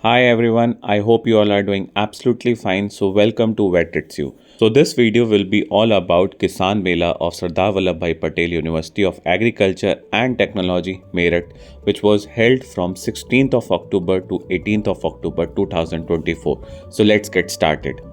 Hi everyone, I hope you all are doing absolutely fine. So welcome to Vet It's You. So this video will be all about Kisan Mela of Sardar Vallabhbhai Patel University of Agriculture and Technology, Meerut, which was held from 16th of October to 18th of October 2024. So let's get started.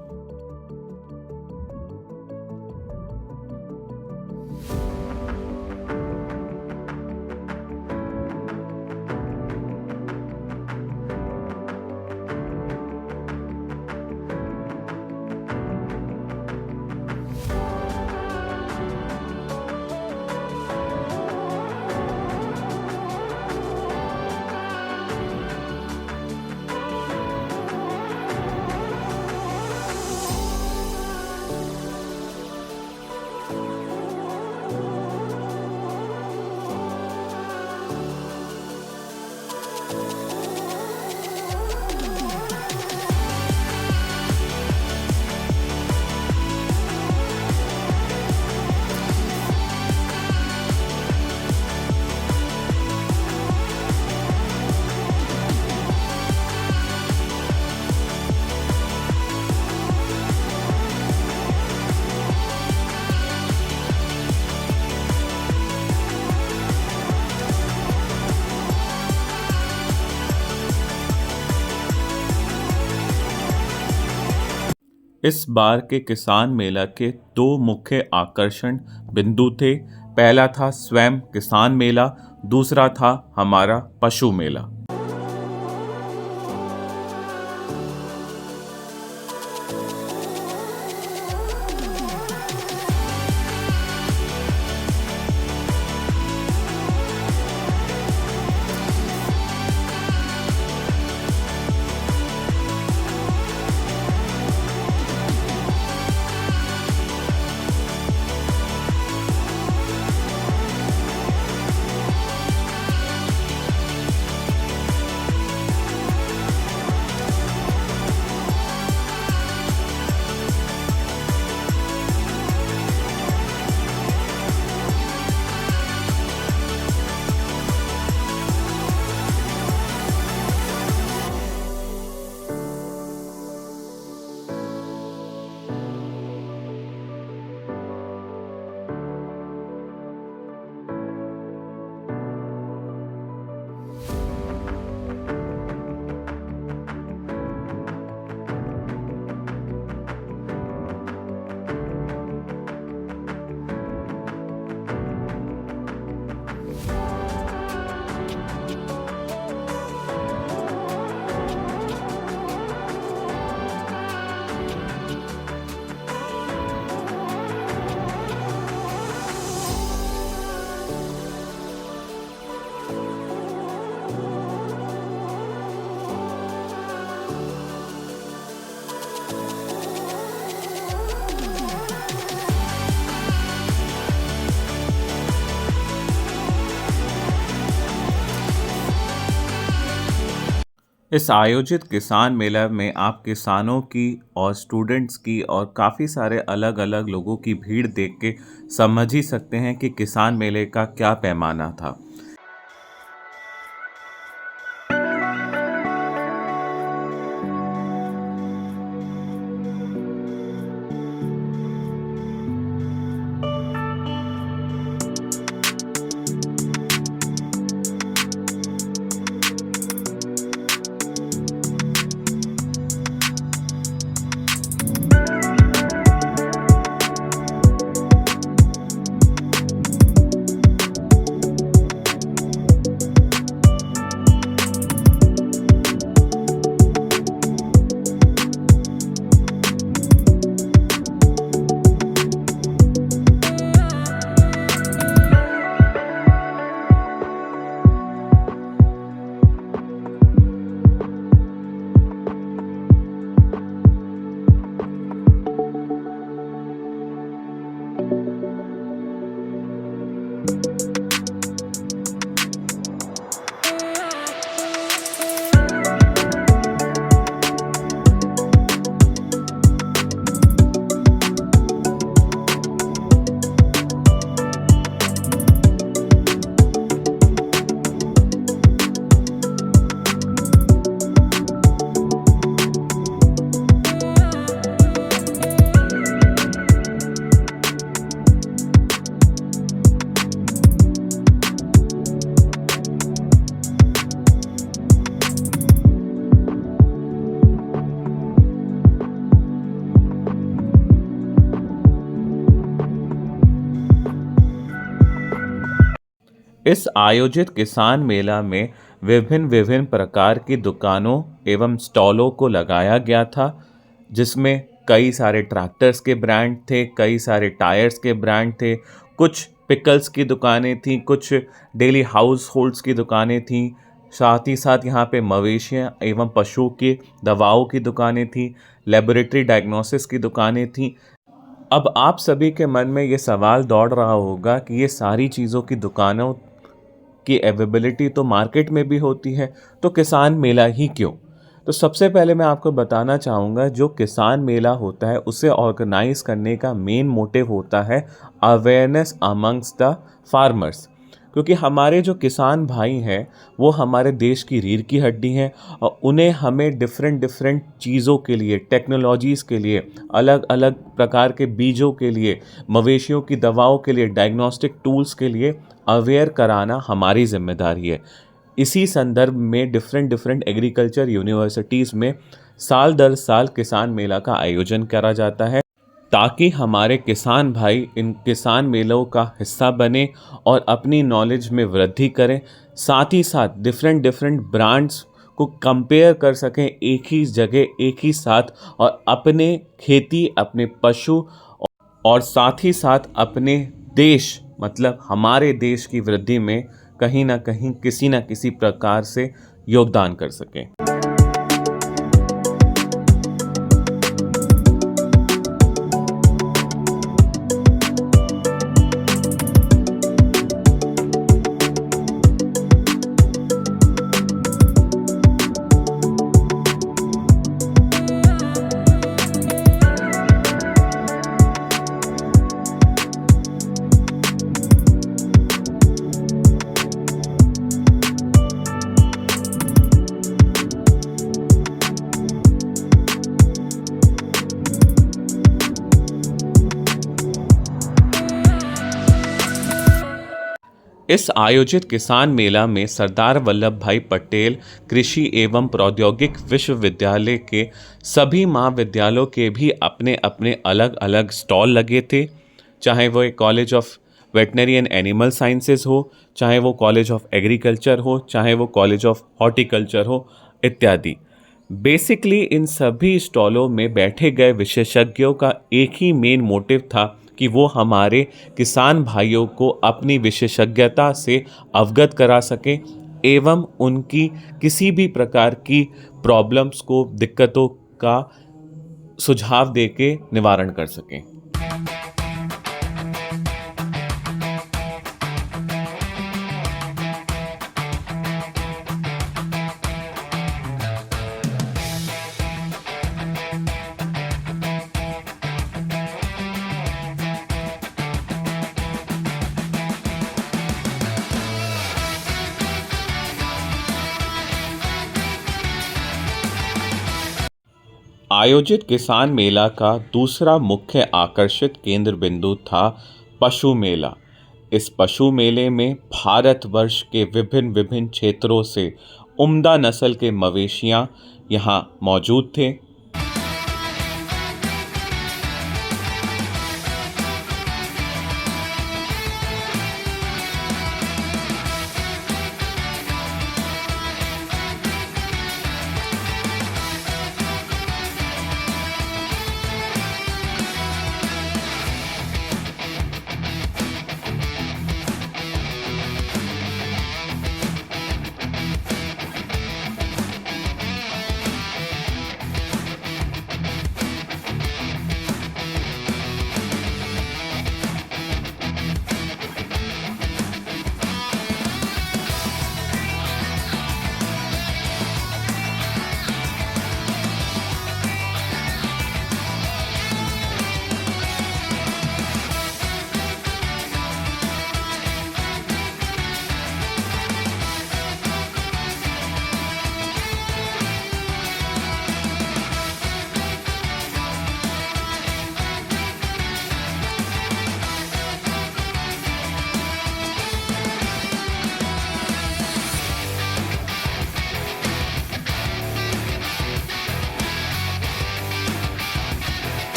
इस बार के किसान मेला के दो मुख्य आकर्षण बिंदु थे। पहला था स्वयं किसान मेला, दूसरा था हमारा पशु मेला। इस आयोजित किसान मेला में आप किसानों की और स्टूडेंट्स की और काफ़ी सारे अलग अलग लोगों की भीड़ देख के समझ ही सकते हैं कि किसान मेले का क्या पैमाना था। इस आयोजित किसान मेला में विभिन्न विभिन्न प्रकार की दुकानों एवं स्टॉलों को लगाया गया था, जिसमें कई सारे ट्रैक्टर्स के ब्रांड थे, कई सारे टायर्स के ब्रांड थे, कुछ पिकल्स की दुकानें थीं, कुछ डेली हाउस होल्ड्स की दुकानें थीं, साथ ही साथ यहाँ पे मवेशियाँ एवं पशुओं की दवाओं की दुकानें थीं, लेबोरेटरी डायग्नोसिस की दुकानें थीं। अब आप सभी के मन में ये सवाल दौड़ रहा होगा कि ये सारी चीज़ों की दुकानों की अवेलेबिलिटी तो मार्केट में भी होती है, तो किसान मेला ही क्यों? तो सबसे पहले मैं आपको बताना चाहूँगा, जो किसान मेला होता है उसे ऑर्गेनाइज करने का मेन मोटिव होता है अवेयरनेस अमंग्स द फार्मर्स। क्योंकि हमारे जो किसान भाई हैं वो हमारे देश की रीढ़ की हड्डी हैं, और उन्हें हमें डिफरेंट डिफरेंट चीज़ों के लिए, टेक्नोलॉजीज़ के लिए, अलग अलग प्रकार के बीजों के लिए, मवेशियों की दवाओं के लिए, डायग्नोस्टिक टूल्स के लिए अवेयर कराना हमारी जिम्मेदारी है। इसी संदर्भ में डिफरेंट डिफरेंट एग्रीकल्चर यूनिवर्सिटीज़ में साल दर साल किसान मेला का आयोजन करा जाता है, ताकि हमारे किसान भाई इन किसान मेलों का हिस्सा बने और अपनी नॉलेज में वृद्धि करें। साथ ही साथ डिफरेंट डिफरेंट ब्रांड्स को कंपेयर कर सकें एक ही जगह एक ही साथ, और अपने खेती, अपने पशु और साथ ही साथ अपने देश, मतलब हमारे देश की वृद्धि में कहीं ना कहीं किसी न किसी प्रकार से योगदान कर सकें। इस आयोजित किसान मेला में सरदार वल्लभ भाई पटेल कृषि एवं प्रौद्योगिक विश्वविद्यालय के सभी महाविद्यालयों के भी अपने अपने अलग अलग स्टॉल लगे थे। चाहे वो एक college of veterinary and animal sciences हो, चाहे वो कॉलेज ऑफ एग्रीकल्चर हो, चाहे वो कॉलेज ऑफ हॉर्टिकल्चर हो, इत्यादि। बेसिकली इन सभी स्टॉलों में बैठे गए विशेषज्ञों का एक ही मेन मोटिव था कि वो हमारे किसान भाइयों को अपनी विशेषज्ञता से अवगत करा सकें एवं उनकी किसी भी प्रकार की प्रॉब्लम्स को, दिक्कतों का सुझाव देके निवारण कर सकें। आयोजित किसान मेला का दूसरा मुख्य आकर्षित केंद्र बिंदु था पशु मेला। इस पशु मेले में भारतवर्ष के विभिन्न विभिन्न क्षेत्रों से उम्दा नस्ल के मवेशियां यहां मौजूद थे।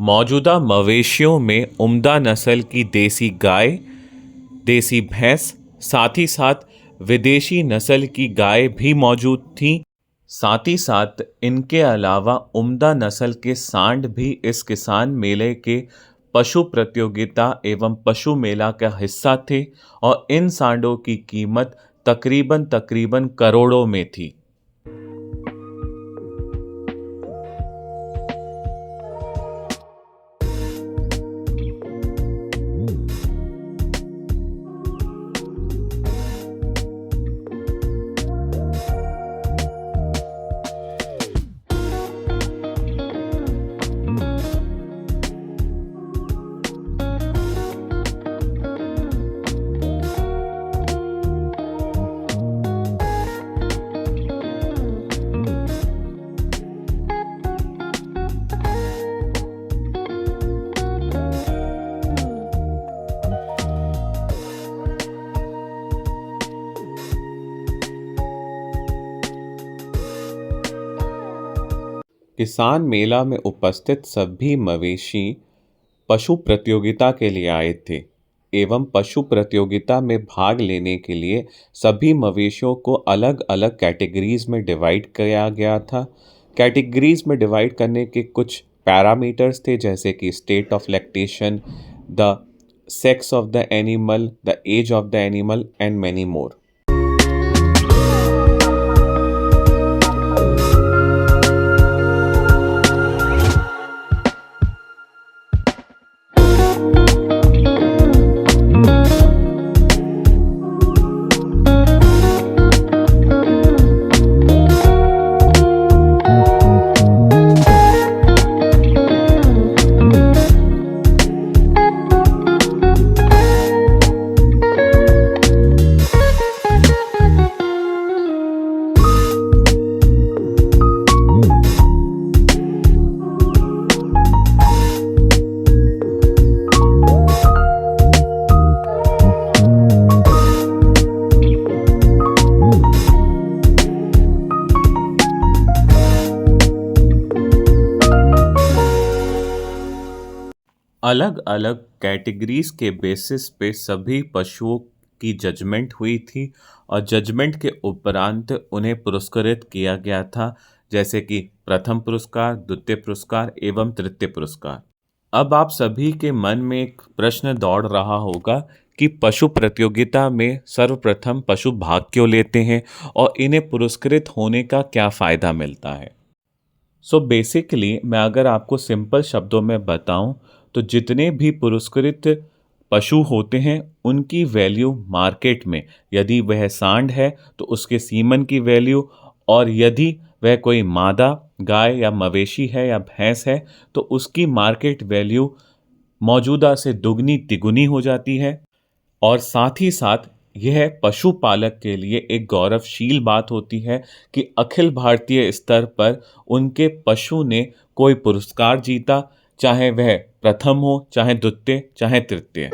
मौजूदा मवेशियों में उम्दा नस्ल की देसी गाय, देसी भैंस, साथ ही साथ विदेशी नस्ल की गाय भी मौजूद थीं। साथ ही साथ इनके अलावा उम्दा नस्ल के सांड भी इस किसान मेले के पशु प्रतियोगिता एवं पशु मेला का हिस्सा थे और इन सांडों की कीमत तकरीबन करोड़ों में थी। किसान मेला में उपस्थित सभी मवेशी पशु प्रतियोगिता के लिए आए थे एवं पशु प्रतियोगिता में भाग लेने के लिए सभी मवेशियों को अलग अलग कैटेगरीज में डिवाइड किया गया था। कैटेगरीज में डिवाइड करने के कुछ पैरामीटर्स थे, जैसे कि state of lactation, the sex of the animal, the age of the animal and many more. अलग अलग कैटेगरीज के बेसिस पे सभी पशुओं की जजमेंट हुई थी और जजमेंट के उपरांत उन्हें पुरस्कृत किया गया था, जैसे कि प्रथम पुरस्कार, द्वितीय पुरस्कार एवं तृतीय पुरस्कार। अब आप सभी के मन में एक प्रश्न दौड़ रहा होगा कि पशु प्रतियोगिता में सर्वप्रथम पशु भाग क्यों लेते हैं और इन्हें पुरस्कृत होने का क्या फ़ायदा मिलता है। सो बेसिकली मैं अगर आपको सिंपल शब्दों में बताऊं तो जितने भी पुरस्कृत पशु होते हैं उनकी वैल्यू मार्केट में, यदि वह सांड है तो उसके सीमन की वैल्यू, और यदि वह कोई मादा गाय या मवेशी है या भैंस है तो उसकी मार्केट वैल्यू मौजूदा से दुगनी तिगुनी हो जाती है। और साथ ही साथ यह पशुपालक के लिए एक गौरवशील बात होती है कि अखिल भारतीय स्तर पर उनके पशु ने कोई पुरस्कार जीता, चाहे वह प्रथम हो, चाहे द्वितीय, चाहे तृतीय।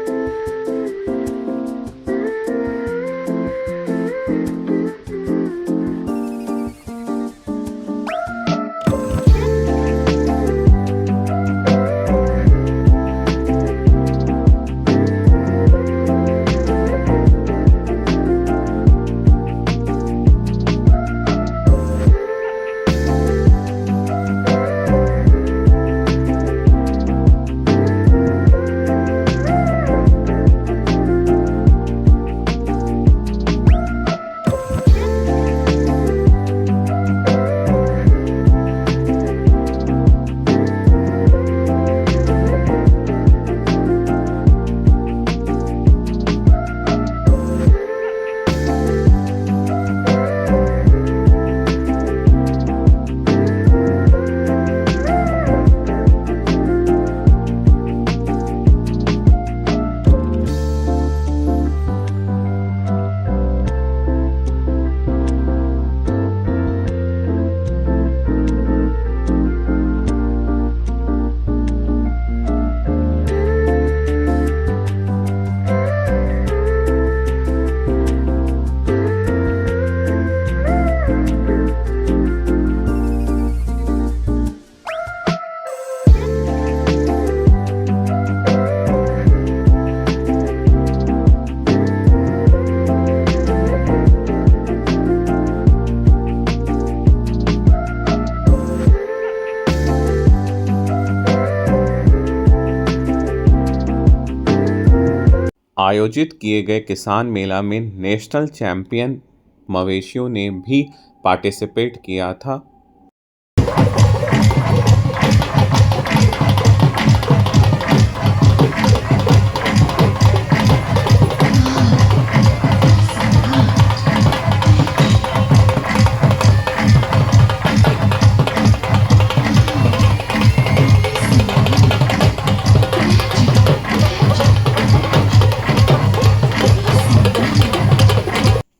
आयोजित किए गए किसान मेला में नेशनल चैंपियन मवेशियों ने भी पार्टिसिपेट किया था।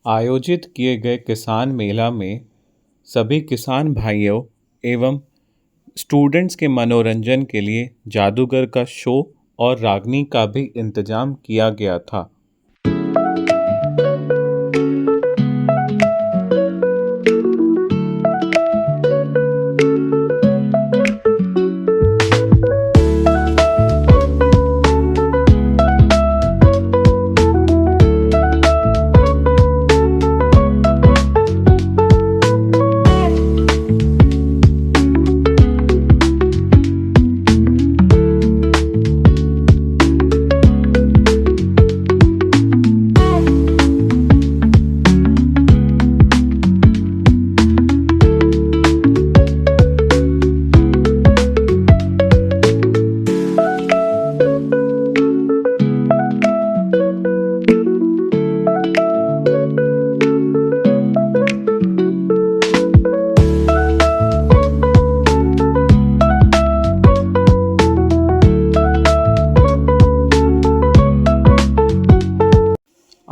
आयोजित किए गए किसान मेला में सभी किसान भाइयों एवं स्टूडेंट्स के मनोरंजन के लिए जादूगर का शो और रागनी का भी इंतजाम किया गया था।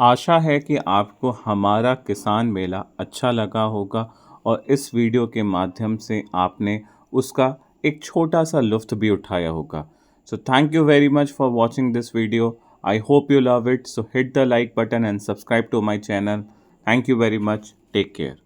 आशा है कि आपको हमारा किसान मेला अच्छा लगा होगा और इस वीडियो के माध्यम से आपने उसका एक छोटा सा लुत्फ़ भी उठाया होगा। So thank you very much for watching this video. I hope you love it. So hit the like button and subscribe to my channel. Thank you very much. Take care.